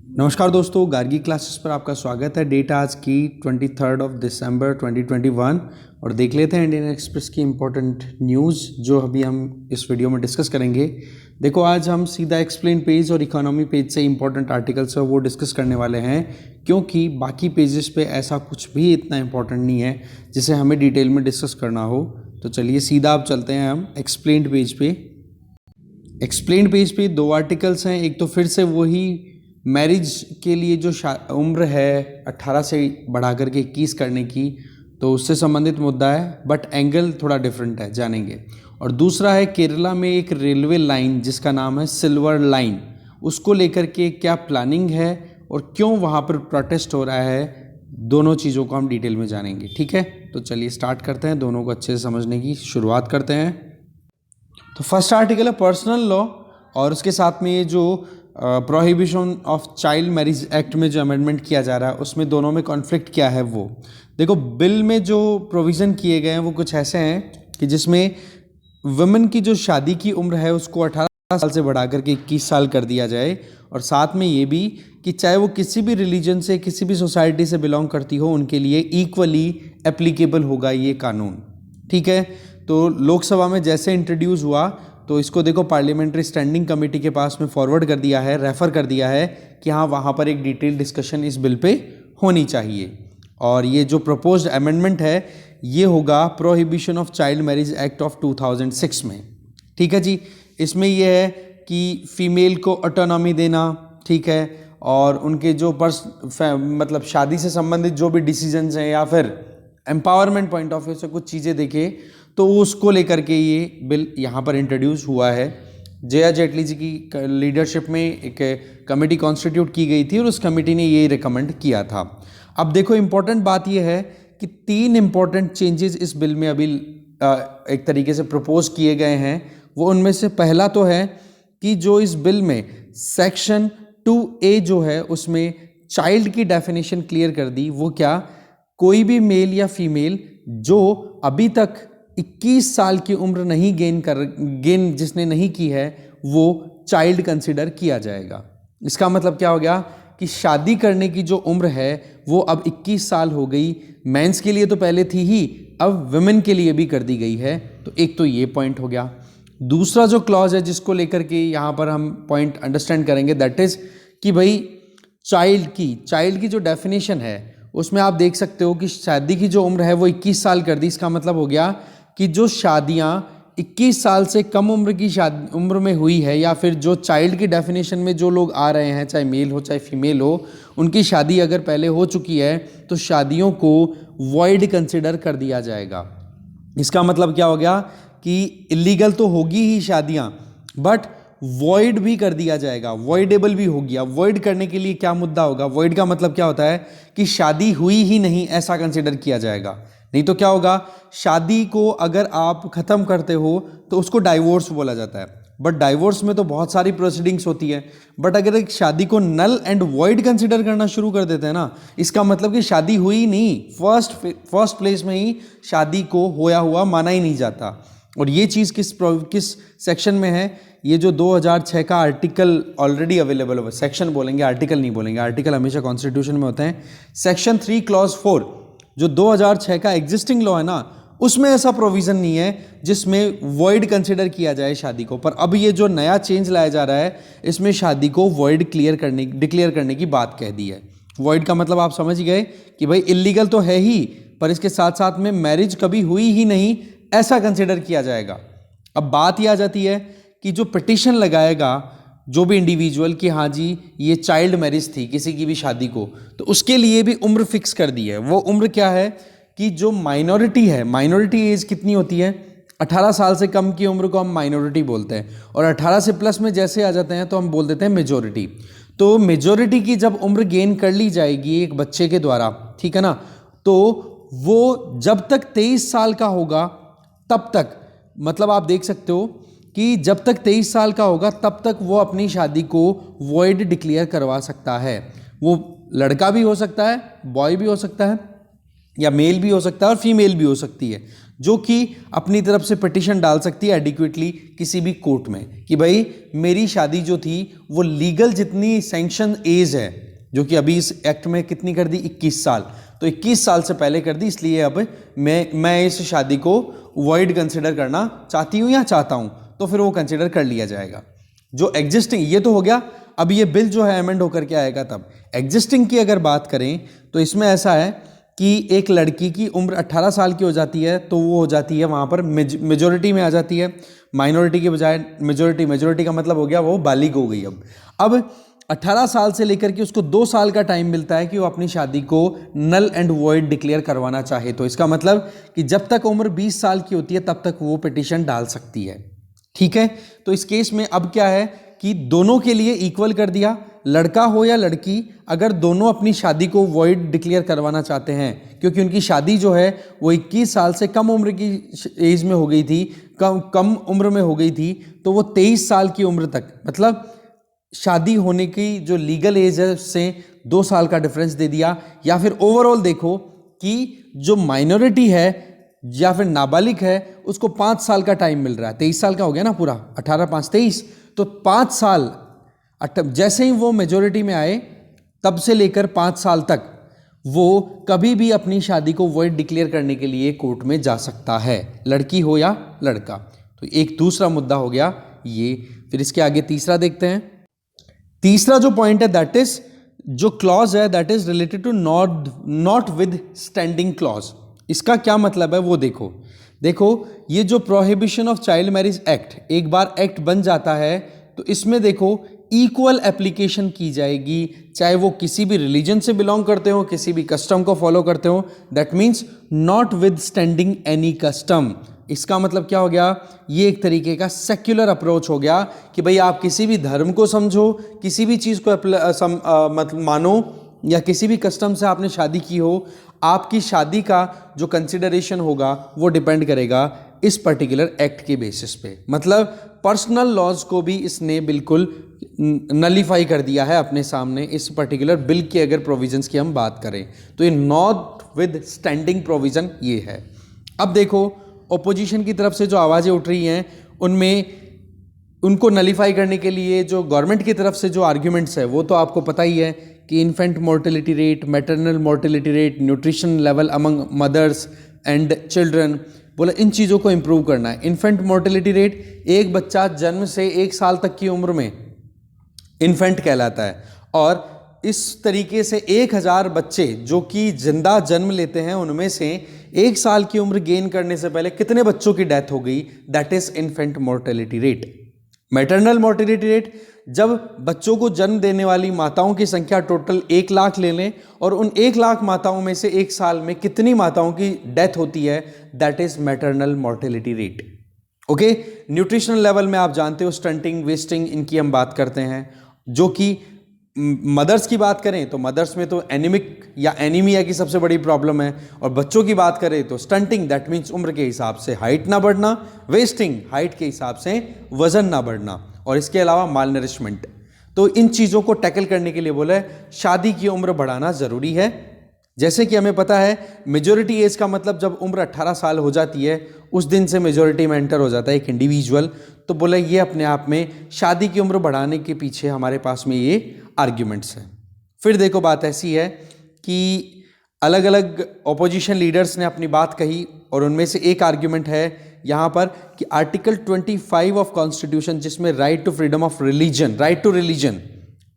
नमस्कार दोस्तों, गार्गी क्लासेस पर आपका स्वागत है। डेट आज की 23 दिसंबर 2021 और देख लेते हैं इंडियन एक्सप्रेस की इम्पोर्टेंट न्यूज़ जो अभी हम इस वीडियो में डिस्कस करेंगे। देखो, आज हम सीधा एक्सप्लेन पेज और इकोनॉमी पेज से इम्पोर्टेंट आर्टिकल्स है वो डिस्कस करने वाले हैं, क्योंकि बाकी पेजेस पे ऐसा कुछ भी इतना इम्पोर्टेंट नहीं है जिसे हमें डिटेल में डिस्कस करना हो। तो चलिए सीधा अब चलते हैं हम एक्सप्लेन्ड पेज पे। एक्सप्लेन्ड पेज पे दो आर्टिकल्स हैं। एक तो फिर से वही मैरिज के लिए जो उम्र है 18 से बढ़ा करके 21 करने की, तो उससे संबंधित मुद्दा है, बट एंगल थोड़ा डिफरेंट है, जानेंगे। और दूसरा है केरला में एक रेलवे लाइन जिसका नाम है सिल्वर लाइन, उसको लेकर के क्या प्लानिंग है और क्यों वहाँ पर प्रोटेस्ट हो रहा है, दोनों चीज़ों को हम डिटेल में जानेंगे। ठीक है, तो चलिए स्टार्ट करते हैं, दोनों को अच्छे से समझने की शुरुआत करते हैं। तो फर्स्ट आर्टिकल है पर्सनल लॉ, और उसके साथ में ये जो prohibition of child marriage act में जो अमेंडमेंट किया जा रहा है उसमें दोनों में कॉन्फ्लिक्ट क्या है वो देखो। बिल में जो प्रोविज़न किए गए हैं वो कुछ ऐसे हैं कि जिसमें वुमेन की जो शादी की उम्र है उसको 18 साल से बढ़ा करके 21 साल कर दिया जाए, और साथ में ये भी कि चाहे वो किसी भी रिलीजन से, किसी भी सोसाइटी से बिलोंग करती हो, उनके लिए इक्वली एप्लीकेबल होगा ये कानून। ठीक है, तो लोकसभा में जैसे इंट्रोड्यूस हुआ तो इसको देखो पार्लियामेंट्री स्टैंडिंग कमेटी के पास में फॉरवर्ड कर दिया है, रेफ़र कर दिया है कि हाँ वहाँ पर एक डिटेल डिस्कशन इस बिल पे होनी चाहिए। और ये जो प्रपोज्ड अमेंडमेंट है ये होगा prohibition of child marriage act of 2006 में। ठीक है जी, इसमें ये है कि फीमेल को ऑटोनॉमी देना, ठीक है, और उनके जो मतलब शादी से संबंधित जो भी डिसीजंस हैं या फिर एम्पावरमेंट पॉइंट ऑफ व्यू से कुछ चीज़ें देखे तो उसको लेकर के ये बिल यहाँ पर इंट्रोड्यूस हुआ है। जया जेटली जी की लीडरशिप में एक कमेटी कॉन्स्टिट्यूट की गई थी और उस कमेटी ने ये रिकमेंड किया था। अब देखो इम्पॉर्टेंट बात ये है कि 3 इम्पॉर्टेंट चेंजेस इस बिल में अभी एक तरीके से प्रपोज किए गए हैं। वो उनमें से पहला तो है कि जो इस बिल में सेक्शन 2A जो है उसमें चाइल्ड की डेफिनेशन क्लियर कर दी। वो क्या, कोई भी मेल या फीमेल जो अभी तक 21 साल की उम्र नहीं गेन जिसने नहीं की है वो चाइल्ड कंसिडर किया जाएगा। इसका मतलब क्या हो गया कि शादी करने की जो उम्र है वो अब 21 साल हो गई। मेंस के लिए तो पहले थी ही, अब वुमेन के लिए भी कर दी गई है। तो एक तो ये पॉइंट हो गया। दूसरा जो क्लॉज है जिसको लेकर के यहाँ पर हम पॉइंट अंडरस्टैंड करेंगे, दैट इज कि भाई चाइल्ड की जो डेफिनेशन है उसमें आप देख सकते हो कि शादी की जो उम्र है वो 21 साल कर दी। इसका मतलब हो गया कि जो शादियां 21 साल से कम उम्र में हुई है, या फिर जो चाइल्ड की डेफिनेशन में जो लोग आ रहे हैं, चाहे मेल हो चाहे फीमेल हो, उनकी शादी अगर पहले हो चुकी है तो शादियों को वॉइड कंसिडर कर दिया जाएगा। इसका मतलब क्या हो गया कि इलीगल तो होगी ही शादियां, बट वॉइड भी कर दिया जाएगा, वॉइडेबल भी हो गया। वॉइड करने के लिए क्या मुद्दा होगा, वॉइड का मतलब क्या होता है कि शादी हुई ही नहीं ऐसा कंसिडर किया जाएगा। नहीं तो क्या होगा, शादी को अगर आप ख़त्म करते हो तो उसको डाइवोर्स बोला जाता है, बट डाइवोर्स में तो बहुत सारी प्रोसीडिंग्स होती है। बट अगर एक शादी को नल एंड वॉइड कंसिडर करना शुरू कर देते हैं ना, इसका मतलब कि शादी हुई नहीं, फर्स्ट प्लेस में ही शादी को होया हुआ माना ही नहीं जाता। और ये चीज़ किस सेक्शन में है, ये जो 2006 का आर्टिकल ऑलरेडी अवेलेबल है, सेक्शन बोलेंगे, आर्टिकल नहीं बोलेंगे, आर्टिकल हमेशा कॉन्स्टिट्यूशन में होते हैं। सेक्शन 3 क्लॉज 4 जो 2006 का एग्जिस्टिंग लॉ है ना, उसमें ऐसा प्रोविजन नहीं है जिसमें वॉइड कंसिडर किया जाए शादी को। पर अब ये जो नया चेंज लाया जा रहा है इसमें शादी को वॉइड डिक्लेयर करने की बात कह दी है। वॉइड का मतलब आप समझ गए कि भाई इलीगल तो है ही, पर इसके साथ साथ में मैरिज कभी हुई ही नहीं ऐसा कंसिडर किया जाएगा। अब बात यह आ जाती है कि जो पिटिशन लगाएगा जो भी इंडिविजुअल कि हाँ जी ये चाइल्ड मैरिज थी किसी की भी शादी को, तो उसके लिए भी उम्र फिक्स कर दी है। वो उम्र क्या है कि जो माइनॉरिटी है, माइनॉरिटी एज कितनी होती है, 18 साल से कम की उम्र को हम माइनॉरिटी बोलते हैं, और 18 से प्लस में जैसे आ जाते हैं तो हम बोल देते हैं मेजोरिटी। तो मेजोरिटी की जब उम्र गेन कर ली जाएगी एक बच्चे के द्वारा, ठीक है ना, तो वो जब तक 23 साल का होगा तब तक, मतलब आप देख सकते हो कि जब तक 23 साल का होगा तब तक वो अपनी शादी को वॉइड डिक्लेयर करवा सकता है। वो लड़का भी हो सकता है, बॉय भी हो सकता है, या मेल भी हो सकता है और फीमेल भी हो सकती है, जो कि अपनी तरफ से पिटिशन डाल सकती है एडिक्वेटली किसी भी कोर्ट में कि भाई मेरी शादी जो थी वो लीगल जितनी सैंक्शन एज है, जो कि अभी इस एक्ट में कितनी कर दी 21 साल, तो 21 साल से पहले कर दी, इसलिए अब मैं इस शादी को वॉइड कंसिडर करना चाहती हूँ या चाहता हूँ, तो फिर वो कंसिडर कर लिया जाएगा। जो एग्जिस्टिंग, ये तो हो गया, अब ये बिल जो है अमेंड होकर के आएगा तब। एग्जिस्टिंग की अगर बात करें तो इसमें ऐसा है कि एक लड़की की उम्र 18 साल की हो जाती है तो वो हो जाती है वहाँ पर मेजॉरिटी में आ जाती है, माइनॉरिटी के बजाय मेजॉरिटी। मेजॉरिटी का मतलब हो गया वो बालिग हो गई। अब 18 साल से लेकर के उसको 2 साल का टाइम मिलता है कि वो अपनी शादी को नल एंड वॉइड डिक्लेयर करवाना चाहे, तो इसका मतलब कि जब तक उम्र 20 साल की होती है तब तक वो पिटीशन डाल सकती है। ठीक है, तो इस केस में अब क्या है कि दोनों के लिए इक्वल कर दिया, लड़का हो या लड़की, अगर दोनों अपनी शादी को वॉइड डिक्लेयर करवाना चाहते हैं, क्योंकि उनकी शादी जो है वो 21 साल से कम उम्र की एज में हो गई थी, कम उम्र में हो गई थी, तो वो 23 साल की उम्र तक, मतलब शादी होने की जो लीगल एज है उससे 2 साल का डिफरेंस दे दिया। या फिर ओवरऑल देखो कि जो माइनॉरिटी है या फिर नाबालिग है उसको 5 साल का टाइम मिल रहा है। 23 साल का हो गया ना पूरा, 18 5 23, तो 5 साल जैसे ही वो मेजॉरिटी में आए तब से लेकर 5 साल तक वो कभी भी अपनी शादी को वॉइड डिक्लेयर करने के लिए कोर्ट में जा सकता है, लड़की हो या लड़का। तो एक दूसरा मुद्दा हो गया ये। फिर इसके आगे तीसरा देखते हैं। तीसरा जो पॉइंट है दैट इज, जो क्लॉज है that is related to notwithstanding clause. इसका क्या मतलब है वो देखो ये जो prohibition of child marriage act, एक बार एक्ट बन जाता है तो इसमें देखो इक्वल एप्लीकेशन की जाएगी, चाहे वो किसी भी रिलीजन से बिलोंग करते हो, किसी भी कस्टम को फॉलो करते हो। That means not with standing any custom. इसका मतलब क्या हो गया, ये एक तरीके का सेक्युलर अप्रोच हो गया कि भाई आप किसी भी धर्म को समझो, किसी भी चीज़ को मतलब मानो, या किसी भी कस्टम से आपने शादी की हो, आपकी शादी का जो कंसिडरेशन होगा वो डिपेंड करेगा इस पर्टिकुलर एक्ट के बेसिस पे। मतलब पर्सनल लॉज को भी इसने बिल्कुल नलीफाई कर दिया है अपने सामने। इस पर्टिकुलर बिल के अगर प्रोविजंस की हम बात करें तो ये नॉट विद स्टैंडिंग प्रोविजन ये है। अब देखो ओपोजिशन की तरफ से जो आवाज़ें उठ रही हैं उनमें उनको नलीफाई करने के लिए जो गवर्नमेंट की तरफ से जो आर्ग्यूमेंट्स है वो तो आपको पता ही है कि infant mortality rate, maternal mortality rate, nutrition level among mothers and children, बोला इन चीज़ों को इम्प्रूव करना है। इन्फेंट मोर्टेलिटी रेट, एक बच्चा जन्म से 1 साल तक की उम्र में इन्फेंट कहलाता है, और इस तरीके से 1000 बच्चे जो कि जिंदा जन्म लेते हैं उनमें से 1 साल की उम्र गेन करने से पहले कितने बच्चों की डेथ हो गई, that is infant mortality rate. Maternal mortality rate, जब बच्चों को जन्म देने वाली माताओं की संख्या टोटल 1 लाख ले लें और उन 1 लाख माताओं में से 1 साल में कितनी माताओं की डेथ होती है, that is maternal mortality rate. Okay, nutritional level में आप जानते हो स्टंटिंग, वेस्टिंग, इनकी हम बात करते हैं। जो कि मदर्स की बात करें तो मदर्स में तो एनीमिक या एनीमिया की सबसे बड़ी प्रॉब्लम है, और बच्चों की बात करें तो स्टंटिंग, दैट मीन्स उम्र के हिसाब से हाइट ना बढ़ना, वेस्टिंग हाइट के हिसाब से वजन ना बढ़ना, और इसके अलावा माल नरिशमेंट। तो इन चीज़ों को टैकल करने के लिए बोले शादी की उम्र बढ़ाना ज़रूरी है। जैसे कि हमें पता है मेजॉरिटी एज का मतलब जब उम्र 18 साल हो जाती है उस दिन से मेजॉरिटी में एंटर हो जाता है एक इंडिविजुअल। तो बोले ये अपने आप में शादी की उम्र बढ़ाने के पीछे हमारे पास में ये आर्ग्यूमेंट्स हैं। फिर देखो बात ऐसी है कि अलग अलग ऑपोजिशन लीडर्स ने अपनी बात कही, और उनमें से एक आर्ग्यूमेंट है यहाँ पर कि आर्टिकल 25 ऑफ कॉन्स्टिट्यूशन, जिसमें right to freedom of religion, right to religion,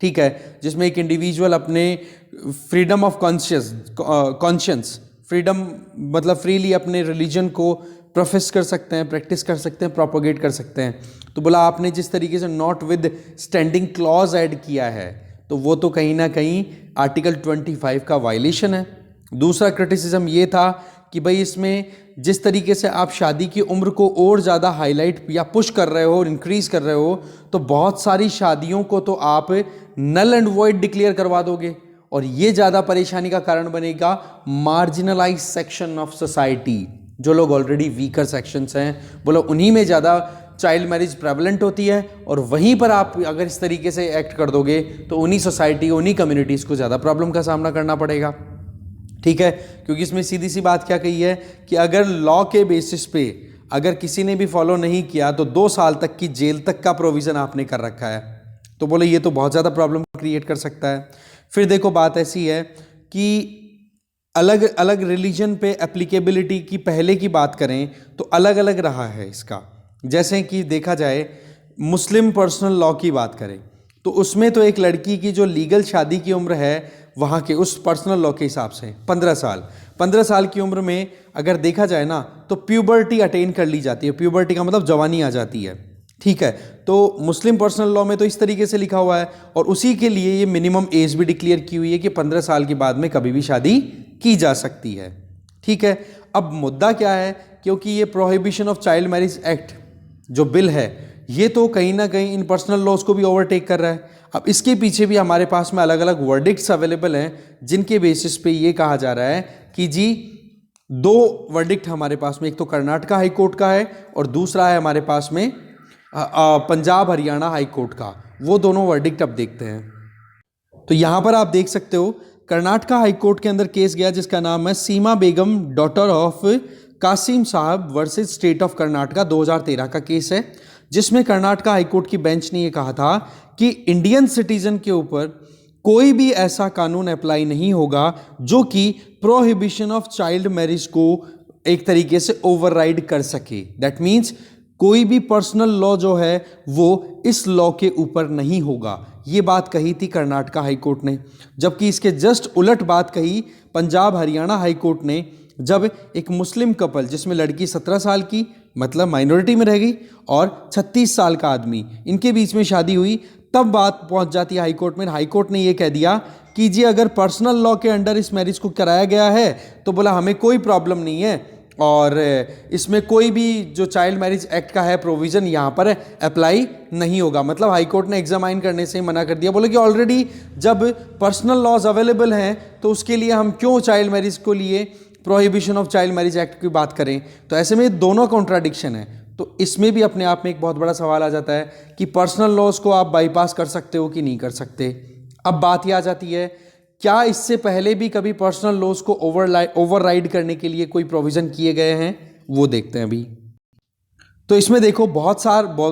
ठीक है, जिसमें एक इंडिविजुअल अपने फ्रीडम ऑफ कॉन्शियंस, फ्रीडम मतलब फ्रीली अपने रिलीजन को प्रोफेस कर सकते हैं, प्रैक्टिस कर सकते हैं, प्रोपोगेट कर सकते हैं। तो बोला आपने जिस तरीके से not with standing clause add किया है तो वो तो कहीं ना कहीं आर्टिकल 25 का वायलेशन है। दूसरा क्रिटिसिज्म ये था कि भाई इसमें जिस तरीके से आप शादी की उम्र को और ज़्यादा हाईलाइट या पुश कर रहे हो, इंक्रीज कर रहे हो, तो बहुत सारी शादियों को तो आप नल एंड वॉइड डिक्लेयर करवा दोगे, और ये ज़्यादा परेशानी का कारण बनेगा मार्जिनलाइज सेक्शन ऑफ सोसाइटी, जो लोग ऑलरेडी वीकर सेक्शंस हैं, बोलो उन्हीं में ज़्यादा चाइल्ड मैरिज प्रेवलेंट होती है, और वहीं पर आप अगर इस तरीके से एक्ट कर दोगे तो उन्हीं सोसाइटी, उन्हीं कम्युनिटीज़ को ज़्यादा प्रॉब्लम का सामना करना पड़ेगा। ठीक है, क्योंकि इसमें सीधी सी बात क्या कही है कि अगर लॉ के बेसिस पे अगर किसी ने भी फॉलो नहीं किया तो 2 साल तक की जेल तक का प्रोविज़न आपने कर रखा है। तो बोले ये तो बहुत ज़्यादा प्रॉब्लम क्रिएट कर सकता है। फिर देखो बात ऐसी है कि अलग अलग रिलीजन पे एप्लीकेबिलिटी की पहले की बात करें तो अलग अलग रहा है इसका। जैसे कि देखा जाए मुस्लिम पर्सनल लॉ की बात करें तो उसमें तो एक लड़की की जो लीगल शादी की उम्र है वहाँ के उस पर्सनल लॉ के हिसाब से 15 साल की उम्र में अगर देखा जाए ना तो प्यूबर्टी अटेन कर ली जाती है। प्यूबर्टी का मतलब जवानी आ जाती है। ठीक है, तो मुस्लिम पर्सनल लॉ में तो इस तरीके से लिखा हुआ है और उसी के लिए ये मिनिमम एज भी डिक्लेयर की हुई है कि 15 साल के बाद में कभी भी शादी की जा सकती है। ठीक है, अब मुद्दा क्या है, क्योंकि ये prohibition of child marriage act जो बिल है ये तो कहीं ना कहीं इन पर्सनल लॉज को भी ओवरटेक कर रहा है। अब इसके पीछे भी हमारे पास में अलग अलग वर्डिक्ट्स अवेलेबल हैं जिनके बेसिस पे ये कहा जा रहा है कि जी 2 वर्डिक्ट हमारे पास में, एक तो कर्नाटका हाई कोर्ट का है और दूसरा है हमारे पास में पंजाब हरियाणा हाई कोर्ट का। वो दोनों वर्डिक्ट अब देखते हैं। तो यहाँ पर आप देख सकते हो कर्नाटका हाई कोर्ट के अंदर केस गया जिसका नाम है सीमा बेगम डॉटर ऑफ कासिम साहब वर्सेस स्टेट ऑफ कर्नाटका, 2013 का केस है, जिसमें कर्नाटका हाई कोर्ट की बेंच ने ये कहा था कि इंडियन सिटीजन के ऊपर कोई भी ऐसा कानून अप्लाई नहीं होगा जो कि प्रोहिबिशन ऑफ चाइल्ड मैरिज को एक तरीके से ओवरराइड कर सके। दैट मीन्स कोई भी पर्सनल लॉ जो है वो इस लॉ के ऊपर नहीं होगा। ये बात कही थी कर्नाटका हाई कोर्ट ने, जबकि इसके जस्ट उलट बात कही पंजाब हरियाणा हाई कोर्ट ने, जब एक मुस्लिम कपल जिसमें लड़की 17 साल की मतलब माइनॉरिटी में रह गई और 36 साल का आदमी, इनके बीच में शादी हुई, तब बात पहुंच जाती है हाई कोर्ट में। हाई कोर्ट ने ये कह दिया कि जी अगर पर्सनल लॉ के अंडर इस मैरिज को कराया गया है तो बोला हमें कोई प्रॉब्लम नहीं है और इसमें कोई भी जो चाइल्ड मैरिज एक्ट का है प्रोविज़न यहाँ पर अप्लाई नहीं होगा। मतलब हाई कोर्ट ने एग्जामाइन करने से मना कर दिया। बोले कि ऑलरेडी जब पर्सनल लॉज अवेलेबल हैं तो उसके लिए हम क्यों चाइल्ड मैरिज को लिए prohibition of child marriage act की बात करें। तो ऐसे में दोनों कॉन्ट्राडिक्शन है। तो इसमें भी अपने आप में एक बहुत बड़ा सवाल आ जाता है कि पर्सनल लॉज को आप बाईपास कर सकते हो कि नहीं कर सकते। अब बात यह आ जाती है क्या इससे पहले भी कभी पर्सनल लॉज को ओवरराइड करने के लिए कोई प्रोविज़न किए गए हैं, वो देखते हैं अभी। तो इसमें देखो बहुत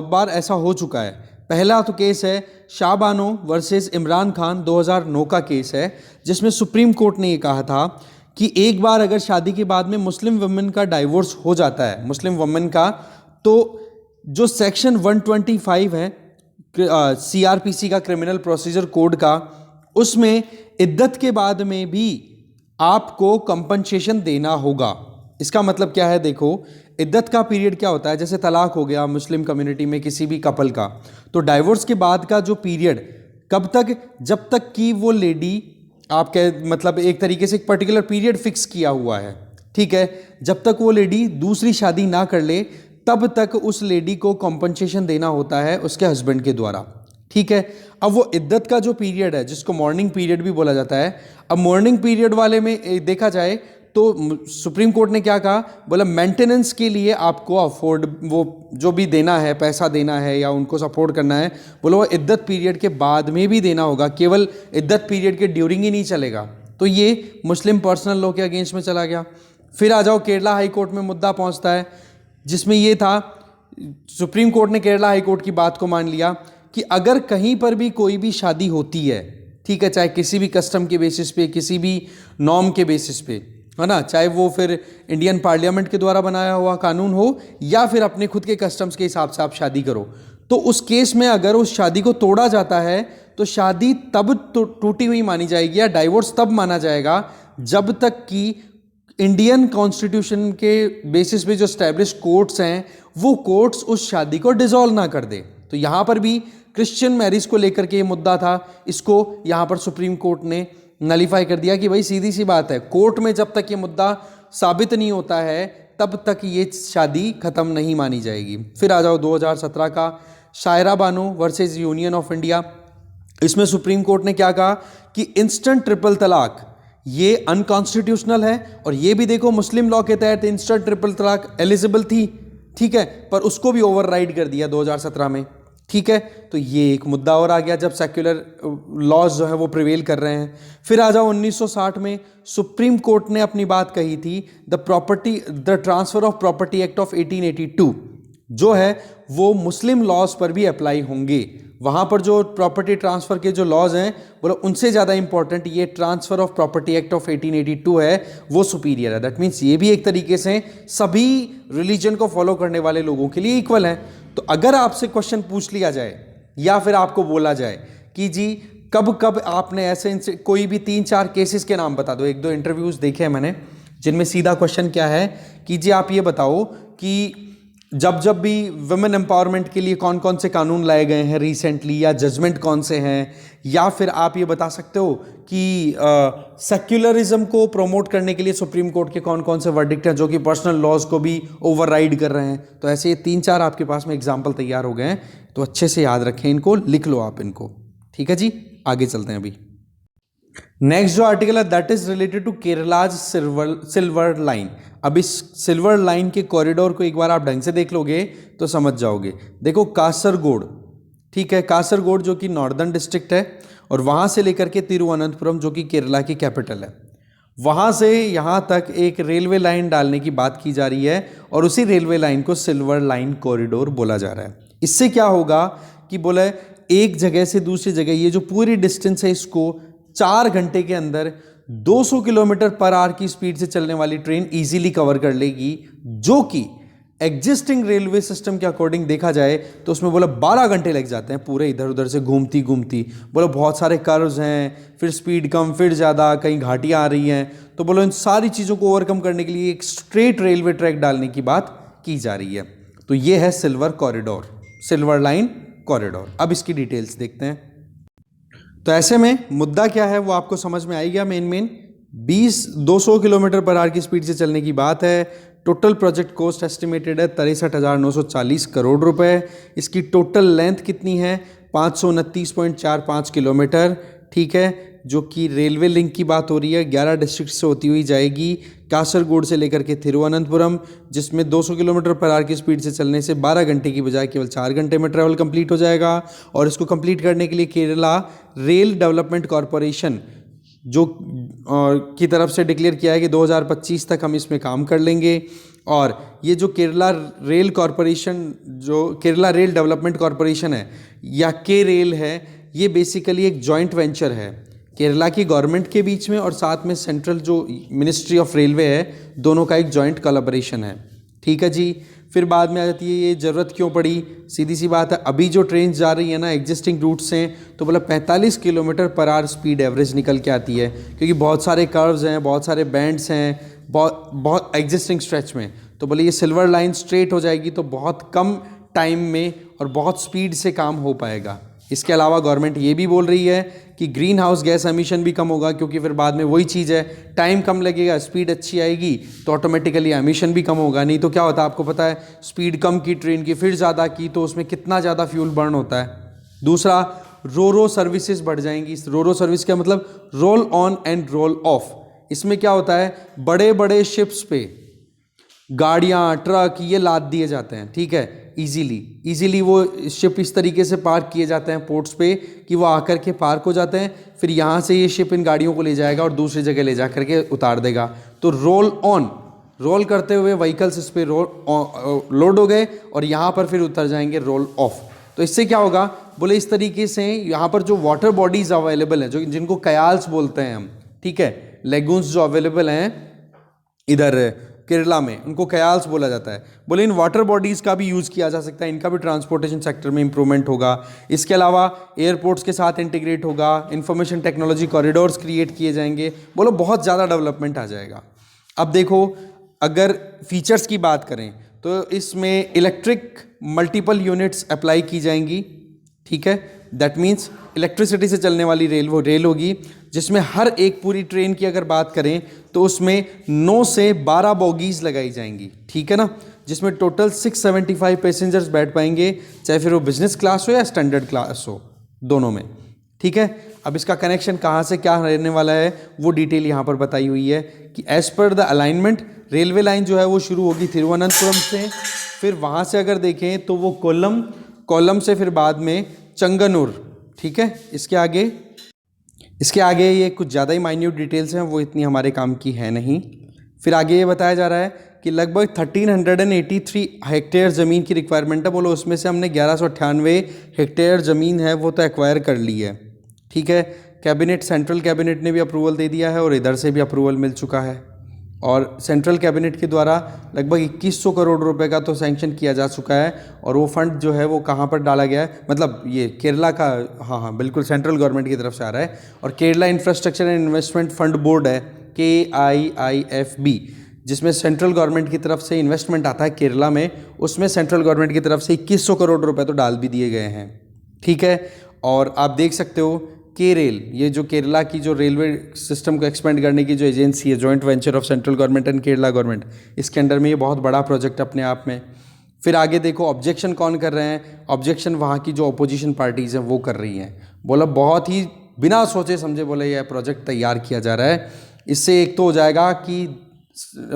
बार ऐसा हो चुका है। पहला तो केस है शाहबानो वर्सेस इमरान खान, 2009 का केस है, जिसमें सुप्रीम कोर्ट ने ये कहा था कि एक बार अगर शादी के बाद में मुस्लिम वुमेन का डाइवोर्स हो जाता है, मुस्लिम वुमेन का, तो जो सेक्शन 125 है CRPC का, क्रिमिनल प्रोसीजर कोड का, उसमें इद्दत के बाद में भी आपको कंपनसेशन देना होगा। इसका मतलब क्या है, देखो इद्दत का पीरियड क्या होता है, जैसे तलाक हो गया मुस्लिम कम्युनिटी में किसी भी कपल का, तो डाइवोर्स के बाद का जो पीरियड कब तक, जब तक कि वो लेडी आपके मतलब एक तरीके से एक पर्टिकुलर पीरियड फिक्स किया हुआ है, ठीक है, जब तक वो लेडी दूसरी शादी ना कर ले तब तक उस लेडी को कॉम्पनसेशन देना होता है उसके हस्बैंड के द्वारा। ठीक है, अब वो इद्दत का जो पीरियड है जिसको मॉर्निंग पीरियड भी बोला जाता है, अब मॉर्निंग पीरियड वाले में देखा जाए तो सुप्रीम कोर्ट ने क्या कहा, बोला मेंटेनेंस के लिए आपको अफोर्ड वो जो भी देना है, पैसा देना है या उनको सपोर्ट करना है, बोलो वो इद्दत पीरियड के बाद में भी देना होगा, केवल इद्दत पीरियड के ड्यूरिंग ही नहीं चलेगा। तो ये मुस्लिम पर्सनल लॉ के अगेंस्ट में चला गया। फिर आ जाओ केरला हाई कोर्ट में मुद्दा पहुंचता है, जिसमें ये था सुप्रीम कोर्ट ने केरला हाई कोर्ट की बात को मान लिया कि अगर कहीं पर भी कोई भी शादी होती है, ठीक है, चाहे किसी भी कस्टम के बेसिस पे, किसी भी नॉर्म के बेसिस पे, है ना, चाहे वो फिर इंडियन पार्लियामेंट के द्वारा बनाया हुआ कानून हो या फिर अपने खुद के कस्टम्स के हिसाब से आप शादी करो, तो उस केस में अगर उस शादी को तोड़ा जाता है तो शादी तब टूटी हुई मानी जाएगी या डाइवोर्स तब माना जाएगा जब तक कि इंडियन कॉन्स्टिट्यूशन के बेसिस पे जो स्टैब्लिश कोर्ट्स हैं वो कोर्ट्स उस शादी को डिसॉल्व ना कर दे। तो यहाँ पर भी क्रिश्चियन मैरिज को लेकर के ये मुद्दा था, इसको यहाँ पर सुप्रीम कोर्ट ने नलीफाई कर दिया कि भाई सीधी सी बात है, कोर्ट में जब तक ये मुद्दा साबित नहीं होता है तब तक ये शादी खत्म नहीं मानी जाएगी। फिर आ जाओ 2017 का Shayara Bano versus Union of India. इसमें सुप्रीम कोर्ट ने क्या कहा कि इंस्टेंट ट्रिपल तलाक ये अनकॉन्स्टिट्यूशनल है, और ये भी देखो मुस्लिम लॉ के तहत इंस्टेंट ट्रिपल तलाक एलिजिबल थी, ठीक है, पर उसको भी ओवरराइड कर दिया 2017 में। ठीक है, तो ये एक मुद्दा और आ गया जब सेक्युलर लॉज जो है वो प्रिवेल कर रहे हैं। फिर आ जाओ 1960 में सुप्रीम कोर्ट ने अपनी बात कही थी, the transfer of property act of 1882 जो है वो मुस्लिम लॉज पर भी अप्लाई होंगे। वहां पर जो प्रॉपर्टी ट्रांसफर के जो लॉज हैं बोलो उनसे ज़्यादा इंपॉर्टेंट ये transfer of property act of 1882 है, वो सुपीरियर है। दैट मीन्स ये भी एक तरीके से सभी रिलीजन को फॉलो करने वाले लोगों के लिए इक्वल है। तो अगर आपसे क्वेश्चन पूछ लिया जाए या फिर आपको बोला जाए कि जी कब कब आपने ऐसे कोई भी 3-4 केसेस के नाम बता दो, 1-2 इंटरव्यूज देखे हैं मैंने जिनमें सीधा क्वेश्चन क्या है कि जी आप ये बताओ कि जब भी वुमेन एम्पावरमेंट के लिए कौन कौन से कानून लाए गए हैं रिसेंटली, या जजमेंट कौन से हैं, या फिर आप ये बता सकते हो कि सेक्युलरिज्म को प्रमोट करने के लिए सुप्रीम कोर्ट के कौन कौन से वर्डिक्ट हैं जो कि पर्सनल लॉज को भी ओवरराइड कर रहे हैं। तो ऐसे 3-4 आपके पास में एग्जाम्पल तैयार हो गए हैं, तो अच्छे से याद रखें इनको, लिख लो आप इनको। ठीक है जी, आगे चलते हैं। अभी नेक्स्ट जो आर्टिकल है that is related to Kerala's silver line. अब इस सिल्वर लाइन के कॉरिडोर को एक बार आप ढंग से देख लोगे तो समझ जाओगे। देखो कासरगोड, ठीक है, कासरगोड जो कि नॉर्दर्न डिस्ट्रिक्ट है, और वहां से लेकर के तिरुवनंतपुरम जो कि केरला की कैपिटल है, वहां से यहां तक एक रेलवे लाइन डालने की बात की जा रही है, और उसी रेलवे लाइन को सिल्वर लाइन कॉरिडोर बोला जा रहा है। इससे क्या होगा कि बोले एक जगह से दूसरी जगह ये जो पूरी डिस्टेंस है इसको 4 घंटे के अंदर 200 किलोमीटर पर आवर की स्पीड से चलने वाली ट्रेन इजीली कवर कर लेगी, जो कि एग्जिस्टिंग रेलवे सिस्टम के अकॉर्डिंग देखा जाए तो उसमें बोला 12 घंटे लग जाते हैं पूरे इधर उधर से घूमती घूमती। बोलो बहुत सारे कर्व्स हैं, फिर स्पीड कम फिर ज़्यादा, कहीं घाटियाँ आ रही हैं, तो बोलो इन सारी चीज़ों को ओवरकम करने के लिए एक स्ट्रेट रेलवे ट्रैक डालने की बात की जा रही है। तो ये है silver corridor, silver line corridor. अब इसकी डिटेल्स देखते हैं। तो ऐसे में मुद्दा क्या है वो आपको समझ में आएगा। मेन 200 किलोमीटर पर आवर की स्पीड से चलने की बात है। टोटल प्रोजेक्ट कॉस्ट एस्टिमेटेड है 63,940 करोड़ रुपए। इसकी टोटल लेंथ कितनी है 529.45 किलोमीटर, ठीक है, जो कि रेलवे लिंक की बात हो रही है। 11 डिस्ट्रिक्ट से होती हुई जाएगी, कासरगोड से लेकर के थिरुवनंतपुरम, जिसमें 200 किलोमीटर पर आवर की स्पीड से चलने से 12 घंटे की बजाय केवल 4 घंटे में ट्रैवल कंप्लीट हो जाएगा। और इसको कंप्लीट करने के लिए केरला रेल डेवलपमेंट कॉरपोरेशन जो की तरफ से डिक्लेयर किया है कि 2025 तक हम इसमें काम कर लेंगे। और ये जो केरला रेल कॉरपोरेशन, जो केरला रेल डेवलपमेंट कॉरपोरेशन है या के रेल है, ये बेसिकली एक जॉइंट वेंचर है केरला की गवर्नमेंट के बीच में और साथ में सेंट्रल जो मिनिस्ट्री ऑफ रेलवे है, दोनों का एक जॉइंट कोलैबोरेशन है। ठीक है जी। फिर बाद में आ जाती है ये ज़रूरत क्यों पड़ी, सीधी सी बात है, अभी जो ट्रेन जा रही है ना एग्जिस्टिंग रूट से, तो बोला 45 kilometre per hour speed average निकल के आती है, क्योंकि बहुत सारे कर्व्स हैं, बहुत सारे बैंड्स हैं, बहुत एग्जिस्टिंग स्ट्रेच में। तो बोले ये सिल्वर लाइन स्ट्रेट हो जाएगी तो बहुत कम टाइम में और बहुत स्पीड से काम हो पाएगा। इसके अलावा गवर्नमेंट ये भी बोल रही है कि ग्रीन हाउस गैस एमिशन भी कम होगा, क्योंकि फिर बाद में वही चीज़ है, टाइम कम लगेगा, स्पीड अच्छी आएगी तो ऑटोमेटिकली एमिशन भी कम होगा। नहीं तो क्या होता है आपको पता है, स्पीड कम की ट्रेन की फिर ज़्यादा की तो उसमें कितना ज़्यादा फ्यूल बर्न होता है। दूसरा, रोरो सर्विसेज बढ़ जाएंगी। रोरो सर्विस का मतलब roll on and roll off. इसमें क्या होता है, बड़े बड़े शिप्स पे गाड़ियाँ ट्रक ये लाद दिए जाते हैं, ठीक है, इजीली वो शिप इस तरीके से पार्क किए जाते हैं पोर्ट्स पे कि वो आकर के पार्क हो जाते हैं। फिर यहाँ से ये शिप इन गाड़ियों को ले जाएगा और दूसरी जगह ले जा करके उतार देगा। तो रोल ऑन, रोल करते हुए व्हीकल्स इस पर लोड हो गए और यहाँ पर फिर उतर जाएंगे रोल ऑफ। तो इससे क्या होगा, बोले इस तरीके से यहाँ पर जो वाटर बॉडीज अवेलेबल हैं, जो जिनको कयाल्स बोलते हैं हम, ठीक है, लेगून्स जो अवेलेबल हैं इधर केरला में, उनको कयाल्स बोला जाता है। बोले इन वाटर बॉडीज़ का भी यूज़ किया जा सकता है, इनका भी ट्रांसपोर्टेशन सेक्टर में इंप्रूवमेंट होगा। इसके अलावा एयरपोर्ट्स के साथ इंटीग्रेट होगा, इंफॉर्मेशन टेक्नोलॉजी कॉरिडोर्स क्रिएट किए जाएंगे। बोलो बहुत ज़्यादा डेवलपमेंट आ जाएगा। अब देखो, अगर फीचर्स की बात करें तो इसमें इलेक्ट्रिक मल्टीपल यूनिट्स अप्लाई की जाएंगी, ठीक है, दैट मीन्स इलेक्ट्रिसिटी से चलने वाली रेल वो रेल होगी, जिसमें हर एक पूरी ट्रेन की अगर बात करें तो उसमें 9 से 12 बोगीज लगाई जाएंगी, ठीक है ना, जिसमें टोटल 675 पैसेंजर्स बैठ पाएंगे, चाहे फिर वो बिजनेस क्लास हो या स्टैंडर्ड क्लास हो, दोनों में, ठीक है। अब इसका कनेक्शन कहाँ से क्या रहने वाला है वो डिटेल यहाँ पर बताई हुई है कि as per the alignment railway line जो है वो शुरू होगी तिरुवनंतपुरम से, फिर वहाँ से अगर देखें तो वो कोल्लम, कोल्लम से फिर बाद में चंगनूर, ठीक है। इसके आगे ये कुछ ज़्यादा ही माइन्यूट डिटेल्स हैं, वो इतनी हमारे काम की है नहीं। फिर आगे ये बताया जा रहा है कि लगभग 1383 हेक्टेयर ज़मीन की रिक्वायरमेंट है। बोलो उसमें से हमने 1198 हेक्टेयर ज़मीन है वो तो एक्वायर कर ली है, ठीक है। कैबिनेट, सेंट्रल कैबिनेट ने भी अप्रूवल दे दिया है और इधर से भी अप्रूवल मिल चुका है। और सेंट्रल कैबिनेट के द्वारा लगभग 2100 करोड़ रुपए का तो सैंक्शन किया जा चुका है। और वो फंड जो है वो कहाँ पर डाला गया है, मतलब ये केरला का, हाँ बिल्कुल सेंट्रल गवर्नमेंट की तरफ से आ रहा है। और Kerala infrastructure and investment fund board है, KIIFB, जिसमें सेंट्रल गवर्नमेंट की तरफ से इन्वेस्टमेंट आता है केरला में, उसमें सेंट्रल गवर्नमेंट की तरफ से 2100 करोड़ रुपये तो डाल भी दिए गए हैं, ठीक है। और आप देख सकते हो केरेल, ये जो केरला की जो रेलवे सिस्टम को एक्सपेंड करने की जो एजेंसी है, joint venture of central government and Kerala government, इसके अंडर में ये बहुत बड़ा प्रोजेक्ट अपने आप में। फिर आगे देखो ऑब्जेक्शन कौन कर रहे हैं, ऑब्जेक्शन वहाँ की जो अपोजिशन पार्टीज़ हैं वो कर रही हैं। बोला बहुत ही बिना सोचे समझे बोले यह प्रोजेक्ट तैयार किया जा रहा है। इससे एक तो हो जाएगा कि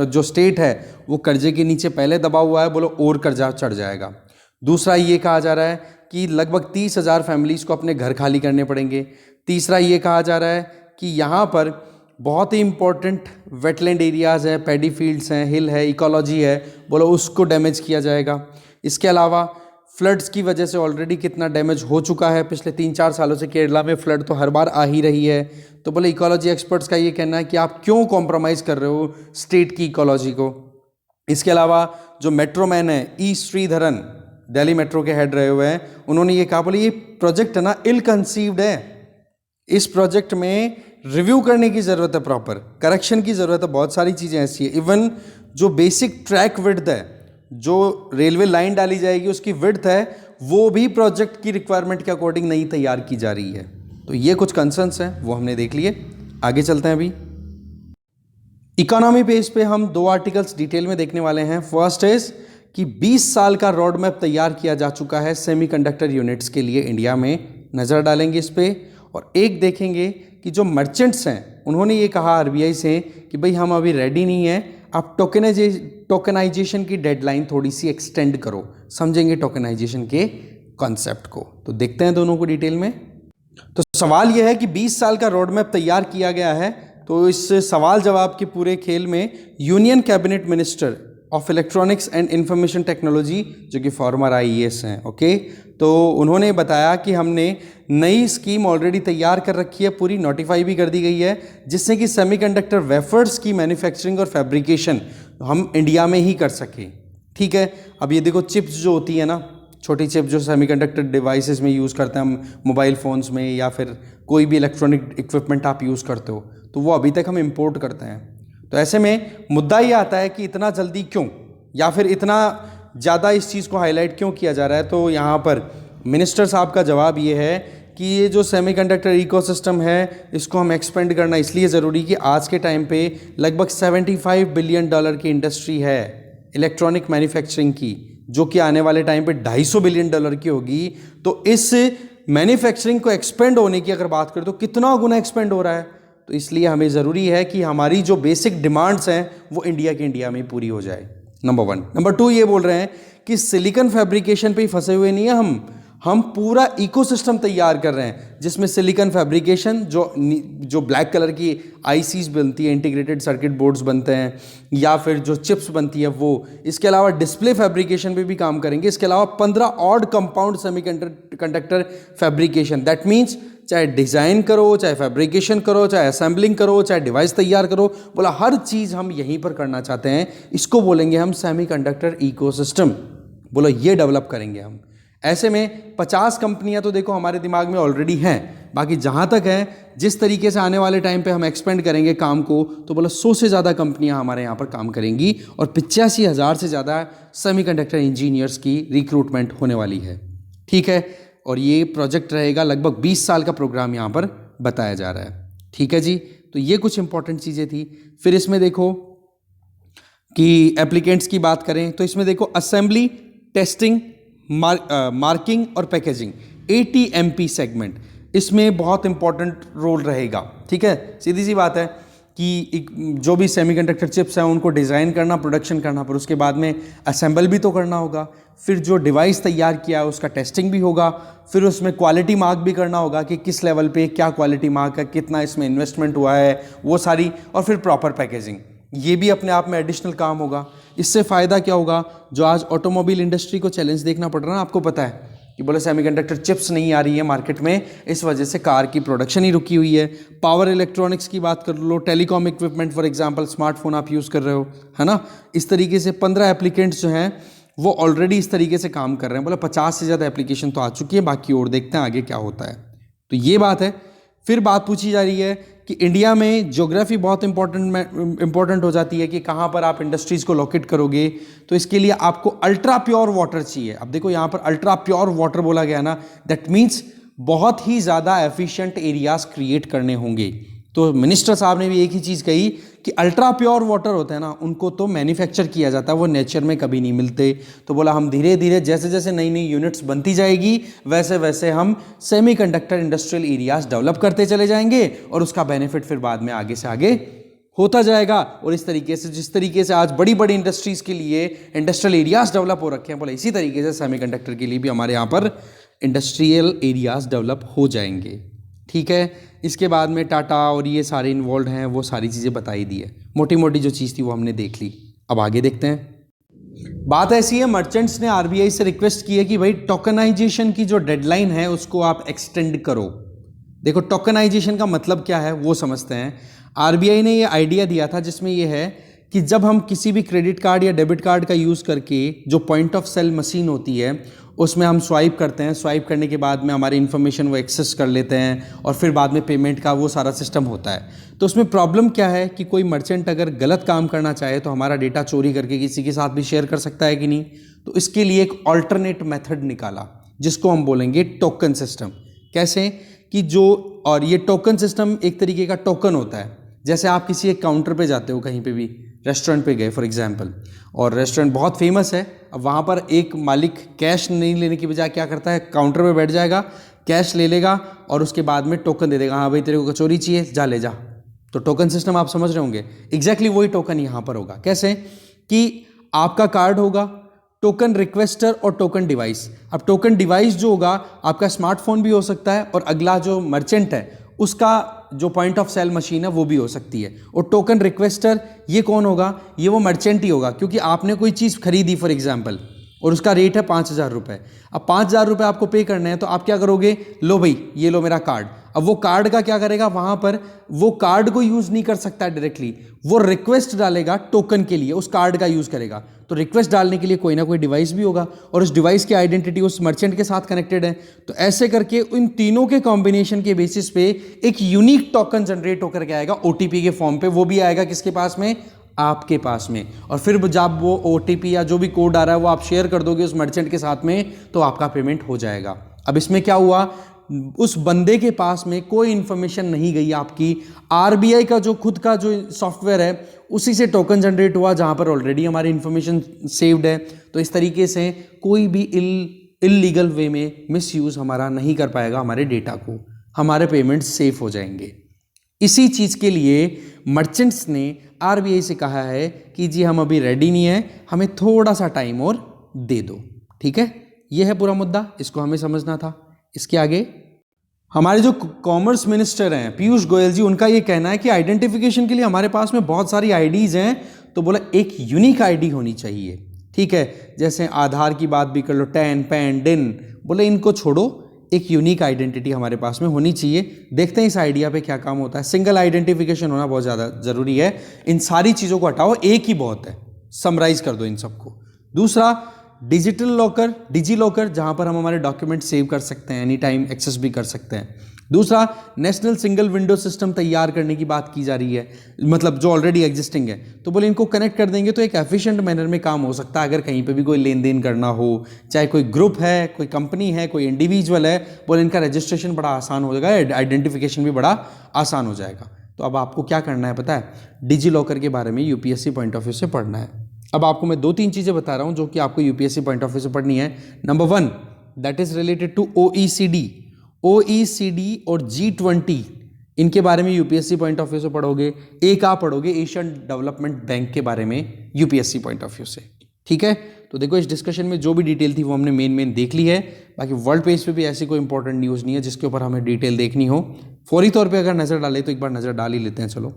जो स्टेट है वो कर्जे के नीचे पहले दबा हुआ है, बोलो और कर्जा चढ़ जाएगा। दूसरा ये कहा जा रहा है कि लगभग 30,000 फैमिलीज़ को अपने घर खाली करने पड़ेंगे। तीसरा ये कहा जा रहा है कि यहाँ पर बहुत ही इंपॉर्टेंट वेटलैंड एरियाज़ हैं, पैडी फील्ड्स हैं, हिल है, इकोलॉजी है, बोलो उसको डैमेज किया जाएगा। इसके अलावा फ्लड्स की वजह से ऑलरेडी कितना डैमेज हो चुका है, पिछले 3-4 सालों से केरला में फ्लड तो हर बार आ ही रही है। तो बोले इकोलॉजी एक्सपर्ट्स का ये कहना है कि आप क्यों कॉम्प्रोमाइज़ कर रहे हो स्टेट की इकोलॉजी को। इसके अलावा जो मेट्रो मैन है ई श्रीधरन, दिल्ली मेट्रो के हेड रहे हुए हैं, उन्होंने ये कहा, बोले ये प्रोजेक्ट है ना इल कंसीव्ड है, इस प्रोजेक्ट में रिव्यू करने की ज़रूरत है, प्रॉपर करेक्शन की ज़रूरत है, बहुत सारी चीज़ें ऐसी है। इवन जो बेसिक ट्रैक विड्थ है, जो रेलवे लाइन डाली जाएगी उसकी विड्थ है, वो भी प्रोजेक्ट की रिक्वायरमेंट के अकॉर्डिंग नहीं तैयार की जा रही है। तो ये कुछ कंसर्न्स हैं, वो हमने देख लिए। आगे चलते हैं। अभी इकोनॉमी पेज पे हम 2 आर्टिकल्स डिटेल में देखने वाले हैं। फर्स्ट इज कि 20 साल का रोड मैप तैयार किया जा चुका है सेमीकंडक्टर यूनिट्स के लिए इंडिया में, नज़र डालेंगे इस पे। और एक देखेंगे कि जो मर्चेंट्स हैं उन्होंने ये कहा RBI से कि भाई हम अभी रेडी नहीं हैं, आप टोकनाइजेशन की डेडलाइन थोड़ी सी एक्सटेंड करो। समझेंगे टोकनाइजेशन के कॉन्सेप्ट को, तो देखते हैं दोनों को डिटेल में। तो सवाल यह है कि 20 साल का रोड मैप तैयार किया गया है, तो इस सवाल जवाब के पूरे खेल में union cabinet minister of electronics and information technology, जो कि फॉर्मर IAS हैं, ओके, तो उन्होंने बताया कि हमने नई स्कीम ऑलरेडी तैयार कर रखी है, पूरी नोटिफाई भी कर दी गई है, जिससे कि सेमीकंडक्टर वेफर्स की मैन्युफैक्चरिंग और फैब्रिकेशन हम इंडिया में ही कर सकें, ठीक है। अब ये देखो चिप्स जो होती है ना, छोटी चिप जो सेमीकंडक्टर डिवाइसेस में यूज़ करते हैं हम, मोबाइल फ़ोन्स में या फिर कोई भी इलेक्ट्रॉनिक इक्विपमेंट आप यूज़ करते हो, तो वो अभी तक हम इंपोर्ट करते हैं। तो ऐसे में मुद्दा ये आता है कि इतना जल्दी क्यों, या फिर इतना ज़्यादा इस चीज़ को हाईलाइट क्यों किया जा रहा है। तो यहाँ पर मिनिस्टर साहब का जवाब ये है कि ये जो सेमीकंडक्टर इकोसिस्टम है इसको हम एक्सपेंड करना इसलिए ज़रूरी कि आज के टाइम पे लगभग $75 बिलियन की इंडस्ट्री है इलेक्ट्रॉनिक मैन्युफैक्चरिंग की, जो कि आने वाले टाइम पे $250 बिलियन की होगी। तो इस मैन्युफैक्चरिंग को एक्सपेंड होने की अगर बात करें तो कितना गुना एक्सपेंड हो रहा है, तो इसलिए हमें ज़रूरी है कि हमारी जो बेसिक डिमांड्स हैं वो इंडिया में पूरी हो जाए, नंबर 1। नंबर 2 ये बोल रहे हैं कि सिलिकॉन फैब्रिकेशन पे ही फंसे हुए नहीं है हम पूरा इकोसिस्टम तैयार कर रहे हैं, जिसमें सिलिकॉन फैब्रिकेशन, जो ब्लैक कलर की ICs बनती है, इंटीग्रेटेड सर्किट बोर्ड्स बनते हैं, या फिर जो चिप्स बनती है वो, इसके अलावा डिस्प्ले फैब्रिकेशन पे भी काम करेंगे। इसके अलावा 15 odd compound semiconductor fabrication, that means चाहे डिज़ाइन करो, चाहे फैब्रिकेशन करो, चाहे असेंबलिंग करो, चाहे डिवाइस तैयार करो, बोला हर चीज़ हम यहीं पर करना चाहते हैं। इसको बोलेंगे हम सेमीकंडक्टर इकोसिस्टम, बोलो ये डेवलप करेंगे हम। ऐसे में 50 कंपनियां तो देखो हमारे दिमाग में ऑलरेडी हैं, बाकी जहां तक है जिस तरीके से आने वाले टाइम पे हम एक्सपेंड करेंगे काम को, तो बोला 100 से ज़्यादा कंपनियां हमारे यहाँ पर काम करेंगी और 85,000 से ज़्यादा सेमीकंडक्टर इंजीनियर्स की रिक्रूटमेंट होने वाली है, ठीक है। और ये प्रोजेक्ट रहेगा, लगभग 20 साल का प्रोग्राम यहाँ पर बताया जा रहा है, ठीक है जी। तो ये कुछ इंपॉर्टेंट चीज़ें थी। फिर इसमें देखो कि एप्लीकेंट्स की बात करें तो इसमें देखो असेंबली, टेस्टिंग, मार्किंग और पैकेजिंग, ATMP सेगमेंट, इसमें बहुत इंपॉर्टेंट रोल रहेगा, ठीक है। सीधी सी बात है जो भी सेमीकंडक्टर चिप्स हैं उनको डिज़ाइन करना, प्रोडक्शन करना, पर उसके बाद में असेंबल भी तो करना होगा। फिर जो डिवाइस तैयार किया है उसका टेस्टिंग भी होगा, फिर उसमें क्वालिटी मार्क भी करना होगा कि किस लेवल पे क्या क्वालिटी मार्क है, कितना इसमें इन्वेस्टमेंट हुआ है, वो सारी, और फिर प्रॉपर पैकेजिंग, ये भी अपने आप में एडिशनल काम होगा। इससे फ़ायदा क्या होगा? जो आज ऑटोमोबाइल इंडस्ट्री को चैलेंज देखना पड़ रहा है ना, आपको पता है कि बोले सेमीकंडक्टर चिप्स नहीं आ रही है मार्केट में, इस वजह से कार की प्रोडक्शन ही रुकी हुई है। पावर इलेक्ट्रॉनिक्स की बात कर लो, telecom equipment, for example smartphone आप यूज़ कर रहे हो, है ना, इस तरीके से 15 एप्लीकेंट्स जो हैं वो ऑलरेडी इस तरीके से काम कर रहे हैं। बोले 50 से ज़्यादा एप्लीकेशन तो आ चुकी है, बाकी और देखते हैं आगे क्या होता है। तो ये बात है। फिर बात पूछी जा रही है कि इंडिया में ज्योग्राफी बहुत इंपॉर्टेंट हो जाती है कि कहाँ पर आप इंडस्ट्रीज़ को लोकेट करोगे। तो इसके लिए आपको अल्ट्रा प्योर वाटर चाहिए। अब देखो यहाँ पर अल्ट्रा प्योर वाटर बोला गया ना, दैट मीन्स बहुत ही ज़्यादा एफिशिएंट एरियाज क्रिएट करने होंगे। तो मिनिस्टर साहब ने भी एक ही चीज़ कही कि अल्ट्रा प्योर वाटर होते हैं ना, उनको तो मैन्युफैक्चर किया जाता है, वो नेचर में कभी नहीं मिलते। तो बोला हम धीरे धीरे जैसे जैसे नई नई यूनिट्स बनती जाएगी वैसे वैसे हम सेमीकंडक्टर इंडस्ट्रियल एरियाज डेवलप करते चले जाएंगे और उसका बेनिफिट फिर बाद में आगे से आगे होता जाएगा। और इस तरीके से, जिस तरीके से आज बड़ी बड़ी इंडस्ट्रीज़ के लिए इंडस्ट्रियल एरियाज डेवलप हो रखे हैं, बोला इसी तरीके से सेमीकंडक्टर के लिए भी हमारे यहाँ पर इंडस्ट्रियल एरियाज डेवलप हो जाएंगे। ठीक है, इसके बाद में टाटा और ये सारे इन्वॉल्व हैं, वो सारी चीज़ें बताई दी है। मोटी मोटी जो चीज़ थी वो हमने देख ली। अब आगे देखते हैं। बात ऐसी है, मर्चेंट्स ने आरबीआई से रिक्वेस्ट की है कि भाई टोकनाइजेशन की जो डेडलाइन है उसको आप एक्सटेंड करो। देखो टोकनाइजेशन का मतलब क्या है वो समझते हैं। आरबीआई ने ये आइडिया दिया था जिसमें ये है कि जब हम किसी भी क्रेडिट कार्ड या डेबिट कार्ड का यूज़ करके जो पॉइंट ऑफ सेल मशीन होती है उसमें हम स्वाइप करते हैं, स्वाइप करने के बाद में हमारी इन्फॉर्मेशन वो एक्सेस कर लेते हैं और फिर बाद में पेमेंट का वो सारा सिस्टम होता है। तो उसमें प्रॉब्लम क्या है कि कोई मर्चेंट अगर गलत काम करना चाहे तो हमारा डेटा चोरी करके किसी के साथ भी शेयर कर सकता है कि नहीं। तो इसके लिए एक ऑल्टरनेट मेथड निकाला जिसको हम बोलेंगे टोकन सिस्टम। कैसे कि जो, और ये टोकन सिस्टम एक तरीके का टोकन होता है। जैसे आप किसी एक काउंटर पे जाते हो, कहीं पे भी रेस्टोरेंट पे गए फॉर एग्जांपल, और रेस्टोरेंट बहुत फेमस है, अब वहाँ पर एक मालिक कैश नहीं लेने की बजाय क्या करता है, काउंटर पे बैठ जाएगा, कैश ले लेगा और उसके बाद में टोकन दे देगा, हाँ भाई तेरे को कचौरी चाहिए, जा ले जा। तो टोकन सिस्टम आप समझ रहे होंगे, एग्जैक्टली वही टोकन यहाँ पर होगा। कैसे कि आपका कार्ड होगा, टोकन रिक्वेस्टर और टोकन डिवाइस। अब टोकन डिवाइस जो होगा आपका स्मार्टफोन भी हो सकता है और अगला जो मर्चेंट है उसका जो पॉइंट ऑफ सेल मशीन है वो भी हो सकती है। और टोकन रिक्वेस्टर ये कौन होगा? ये वो मर्चेंट ही होगा, क्योंकि आपने कोई चीज़ खरीदी फॉर एग्जांपल और उसका रेट है 5,000 रुपये। अब 5,000 रुपये आपको पे करने हैं तो आप क्या करोगे, लो भाई ये लो मेरा कार्ड। अब वो कार्ड का क्या करेगा, वहाँ पर वो कार्ड को यूज़ नहीं कर सकता डायरेक्टली, वो रिक्वेस्ट डालेगा टोकन के लिए, उस कार्ड का यूज़ करेगा। तो रिक्वेस्ट डालने के लिए कोई ना कोई डिवाइस भी होगा और उस डिवाइस की आइडेंटिटी उस मर्चेंट के साथ कनेक्टेड है। तो ऐसे करके इन तीनों के कॉम्बिनेशन के बेसिस पे एक यूनिक टोकन जनरेट होकर के आएगा ओटीपी के फॉर्म पे। वो भी आएगा किसके पास में, आपके पास में। और फिर जब वो ओटीपी या जो भी कोड आ रहा है वो आप शेयर कर दोगे उस मर्चेंट के साथ में, तो आपका पेमेंट हो जाएगा। अब इसमें क्या हुआ, उस बंदे के पास में कोई इंफॉर्मेशन नहीं गई आपकी, आरबीआई का जो खुद का जो सॉफ्टवेयर है उसी से टोकन जनरेट हुआ जहां पर ऑलरेडी हमारी इंफॉर्मेशन सेव्ड है। तो इस तरीके से कोई भी इलीगल वे में मिसयूज हमारा नहीं कर पाएगा हमारे डेटा को, हमारे पेमेंट्स सेफ हो जाएंगे। इसी चीज़ के लिए मर्चेंट्स ने आरबीआई से कहा है कि जी हम अभी रेडी नहीं है, हमें थोड़ा सा टाइम और दे दो। ठीक है, यह है पूरा मुद्दा, इसको हमें समझना था। इसके आगे हमारे जो कॉमर्स मिनिस्टर हैं पीयूष गोयल जी, उनका ये कहना है कि आइडेंटिफिकेशन के लिए हमारे पास में बहुत सारी आईडीज़ हैं, तो बोला एक यूनिक आईडी होनी चाहिए। ठीक है, जैसे आधार की बात भी कर लो, टैन, पैन, डिन, बोले इनको छोड़ो, एक यूनिक आइडेंटिटी हमारे पास में होनी चाहिए। देखते हैं इस आइडिया पे क्या काम होता है। सिंगल आइडेंटिफिकेशन होना बहुत ज़्यादा ज़रूरी है, इन सारी चीज़ों को हटाओ, एक ही बहुत है, समराइज कर दो इन सबको। दूसरा डिजिटल लॉकर, डिजी लॉकर, जहां पर हम हमारे डॉक्यूमेंट सेव कर सकते हैं, एनी टाइम एक्सेस भी कर सकते हैं। दूसरा नेशनल सिंगल विंडो सिस्टम तैयार करने की बात की जा रही है, मतलब जो ऑलरेडी एग्जिस्टिंग है। तो बोले इनको कनेक्ट कर देंगे तो एक एफिशिएंट मैनर में काम हो सकता है। अगर कहीं पे भी कोई लेन देन करना हो, चाहे कोई ग्रुप है, कोई कंपनी है, कोई इंडिविजुअल है, बोले इनका रजिस्ट्रेशन बड़ा आसान हो जाएगा, आइडेंटिफिकेशन भी बड़ा आसान हो जाएगा। तो अब आपको क्या करना है पता है, डिजी लॉकर के बारे में यूपीएससी पॉइंट ऑफ व्यू से पढ़ना है। अब आपको मैं 2-3 चीज़ें बता रहा हूं जो कि आपको यूपीएससी पॉइंट ऑफ व्यू से पढ़नी है। Number 1 that is related to OECD और G20 इनके बारे में यूपीएससी पॉइंट ऑफ व्यू से पढ़ोगे। एक आप पढ़ोगे एशियन डेवलपमेंट बैंक के बारे में यूपीएससी पॉइंट ऑफ व्यू से। ठीक है, तो देखो इस डिस्कशन में जो भी डिटेल थी वो हमने मेन देख ली है। बाकी वर्ल्ड पेज पे भी ऐसी कोई इंपॉर्टेंट न्यूज़ नहीं है जिसके ऊपर हमें डिटेल देखनी हो। फौरी तौर पे अगर नज़र डालें तो एक बार नज़र डाल ही लेते हैं। चलो,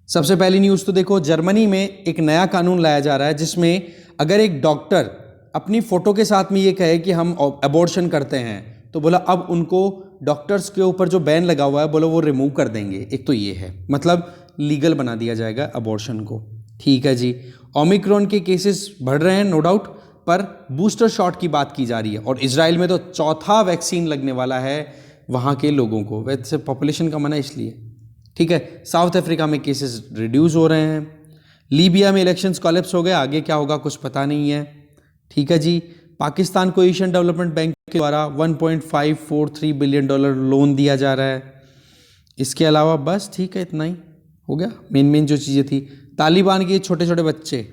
सबसे पहली न्यूज़ तो देखो, जर्मनी में एक नया कानून लाया जा रहा है जिसमें अगर एक डॉक्टर अपनी फ़ोटो के साथ में ये कहे कि हम अबॉर्शन करते हैं, तो बोला अब उनको डॉक्टर्स के ऊपर जो बैन लगा हुआ है बोलो वो रिमूव कर देंगे। एक तो ये है, मतलब लीगल बना दिया जाएगा अबॉर्शन को। ठीक है जी। ओमिक्रॉन के केसेस बढ़ रहे हैं नो डाउट, पर बूस्टर शॉट की बात की जा रही है और इजराइल में तो चौथा वैक्सीन लगने वाला है वहाँ के लोगों को। वैसे पॉपुलेशन कम है ना इसलिए। ठीक है, साउथ अफ्रीका में केसेस रिड्यूस हो रहे हैं। लीबिया में इलेक्शंस कोलैप्स हो गए, आगे क्या होगा कुछ पता नहीं है। ठीक है जी। पाकिस्तान को एशियन डेवलपमेंट बैंक के द्वारा $1.543 बिलियन लोन दिया जा रहा है। इसके अलावा बस ठीक है, इतना ही हो गया। मेन जो चीज़ें थी, तालिबान के छोटे छोटे बच्चे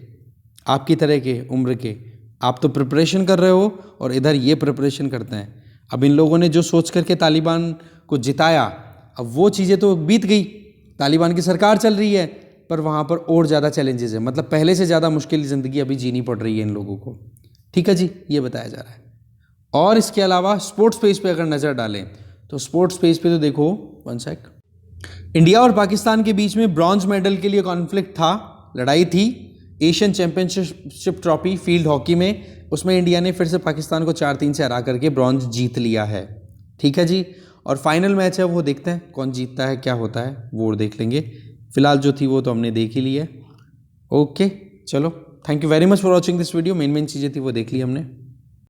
आपकी तरह के उम्र के, आप तो प्रिपरेशन कर रहे हो और इधर ये प्रिपरेशन करते हैं। अब इन लोगों ने जो सोच करके तालिबान को जिताया, अब वो चीज़ें तो बीत गई। तालिबान की सरकार चल रही है, पर वहाँ पर और ज़्यादा चैलेंजेस है, मतलब पहले से ज़्यादा मुश्किल ज़िंदगी अभी जीनी पड़ रही है इन लोगों को। ठीक है जी, ये बताया जा रहा है। और इसके अलावा स्पोर्ट्स पेज पे अगर नज़र डालें तो स्पोर्ट्स पेज पे तो देखो, वन सेक, इंडिया और पाकिस्तान के बीच में ब्रॉन्ज मेडल के लिए कॉन्फ्लिक्ट था, लड़ाई थी। Asian championship trophy field hockey में, उसमें इंडिया ने फिर से पाकिस्तान को 4-3 से हरा करके ब्रॉन्ज जीत लिया है। ठीक है जी। और फाइनल मैच है वो देखते हैं कौन जीतता है, क्या होता है वो देख लेंगे। फिलहाल जो थी वो तो हमने देख ही ली है। ओके चलो, thank you very much for watching this video. Main चीज़ें थी वो देख ली हमने।